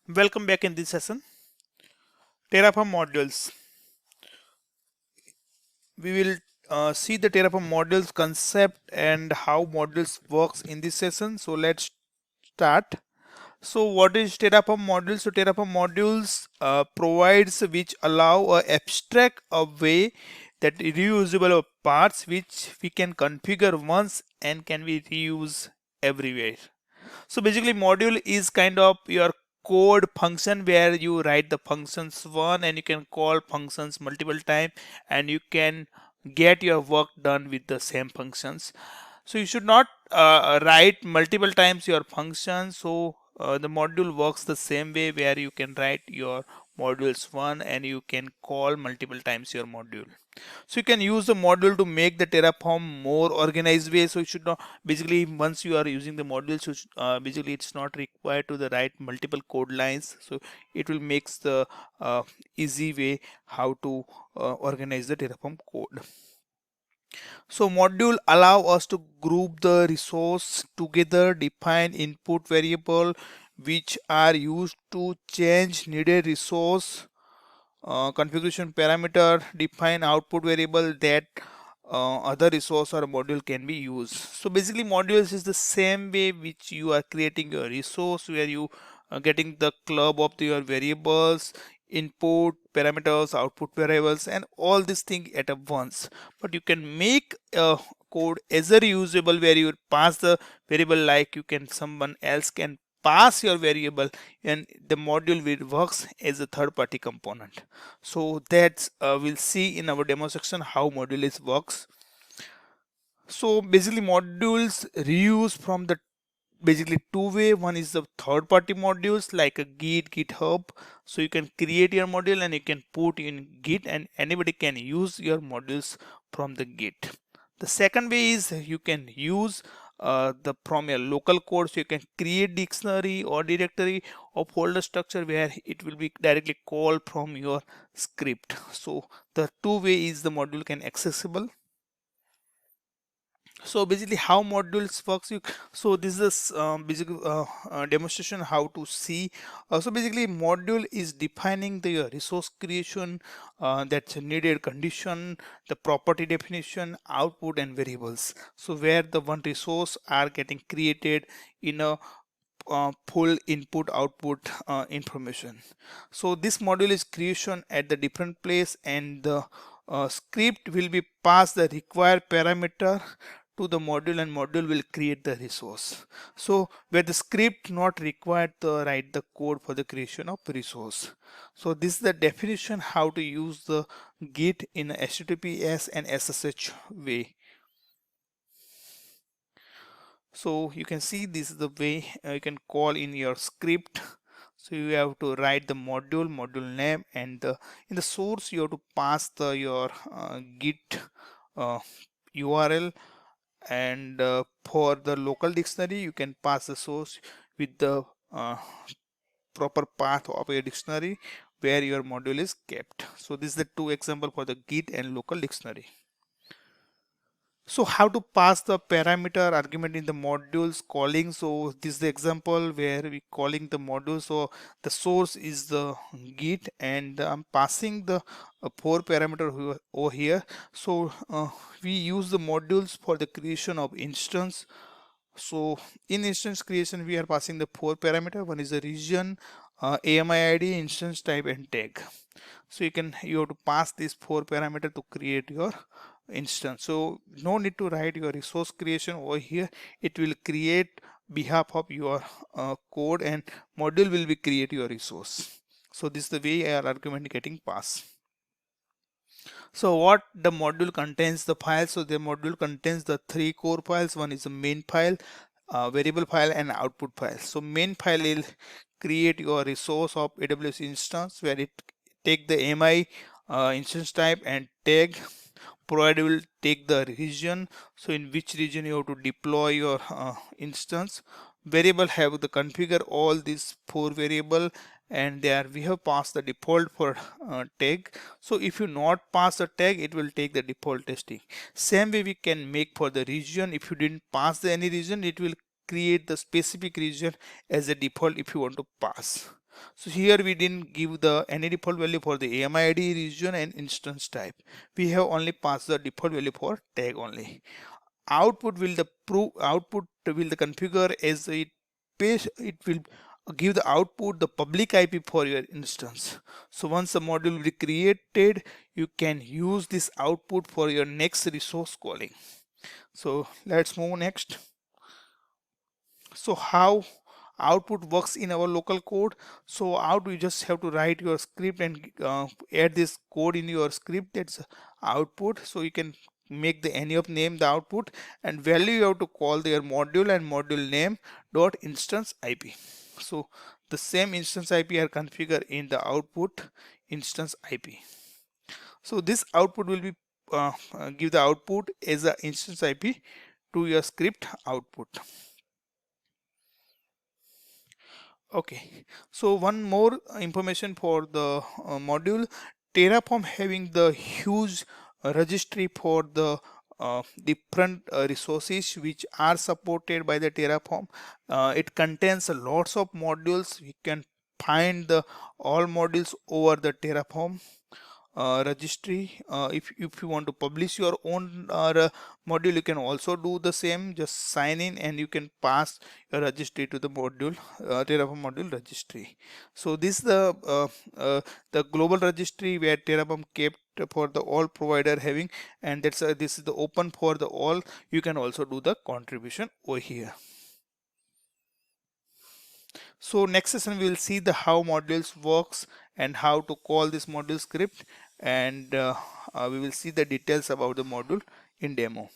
Welcome back in this session. Terraform modules. We will see the Terraform modules concept and how modules works in this session. So let's start. So what is Terraform modules? So Terraform modules provides which allow a abstract a way that reusable parts which we can configure once and can be reused everywhere. So basically module is kind of your code function where you write the functions one and you can call functions multiple times and you can get your work done with the same functions. So you should not write multiple times your function. So the module works the same way where you can write your modules one and you can call multiple times your module. So you can use the module to make the Terraform more organized way. So you should not basically once you are using the module, so basically it's not required to the write multiple code lines. So it will makes the easy way how to organize the Terraform code. So module allow us to group the resource together, define input variable which are used to change needed resource configuration parameter, define output variable that other resource or module can be used. So basically modules is the same way which you are creating your resource where you are getting the club of your variables, input parameters, output variables and all these things at a once. But you can make a code as a reusable where you pass the variable like you can someone else can pass your variable and the module will works as a third party component. So that's we'll see in our demo section how module is works. So basically modules reuse from the basically two way. One is the third party modules like a Git, GitHub. So you can create your module and you can put in Git and anybody can use your modules from the Git. The second way is you can use the from your local code. So you can create dictionary or directory or folder structure where it will be directly called from your script. So the two way is the module can accessible. So basically how modules works so this is basic demonstration how to see. So basically module is defining the resource creation, that's a needed condition, the property definition, output and variables. So where the one resource are getting created in a full input output information. So this module is creation at the different place and the script will be passed the required parameter to the module and module will create the resource. So where the script not required to write the code for the creation of resource. So this is the definition how to use the Git in HTTPS and SSH way. So you can see this is the way you can call in your script. So you have to write the module name and in the source you have to pass the your Git URL and for the local dictionary you can pass the source with the proper path of your dictionary where your module is kept. So this is the two example for the Git and local dictionary. So how to pass the parameter argument in the modules calling. So this is the example where we calling the module. So the source is the Git and I'm passing the four parameter over here. So we use the modules for the creation of instance. So in instance creation we are passing the four parameter. One is the region, AMI ID, instance type and tag. So you have to pass these four parameter to create your instance. So no need to write your resource creation over here. It will create behalf of your code and module will be create your resource. So this is the way our argument getting passed. So what the module contains the file. So the module contains the three core files. One is the main file, variable file and output file. So main file will create your resource of AWS instance where it take the AMI instance type and tag. Provider will take the region, so in which region you have to deploy your instance. Variable have the configure all these four variable and there we have passed the default for tag. So if you not pass the tag it will take the default testing. Same way we can make for the region. If you didn't pass any region it will create the specific region as a default if you want to pass. So here we didn't give the any default value for the AMI ID, region and instance type. We have only passed the default value for tag only. Output will the configure as it will give the output the public IP for your instance. So once the module will be created, you can use this output for your next resource calling. So let's move next. So how output works in our local code? So out you just have to write your script and add this code in your script, that's output. So you can make the any of name the output, and value you have to call their module and module name dot instance IP. So the same instance IP are configured in the output instance IP. So this output will be give the output as a instance IP to your script output. Okay, so one more information for the module. Terraform having the huge registry for the different resources which are supported by the Terraform. It contains lots of modules. We can find the all modules over the Terraform registry. If you want to publish your own module, you can also do the same. Just sign in and you can pass your registry to the module Terraform module registry. So this is the global registry where Terraform kept for the all provider having, and that's this is the open for the all. You can also do the contribution over here. So next session we will see the how modules works and how to call this module script, and we will see the details about the module in demo.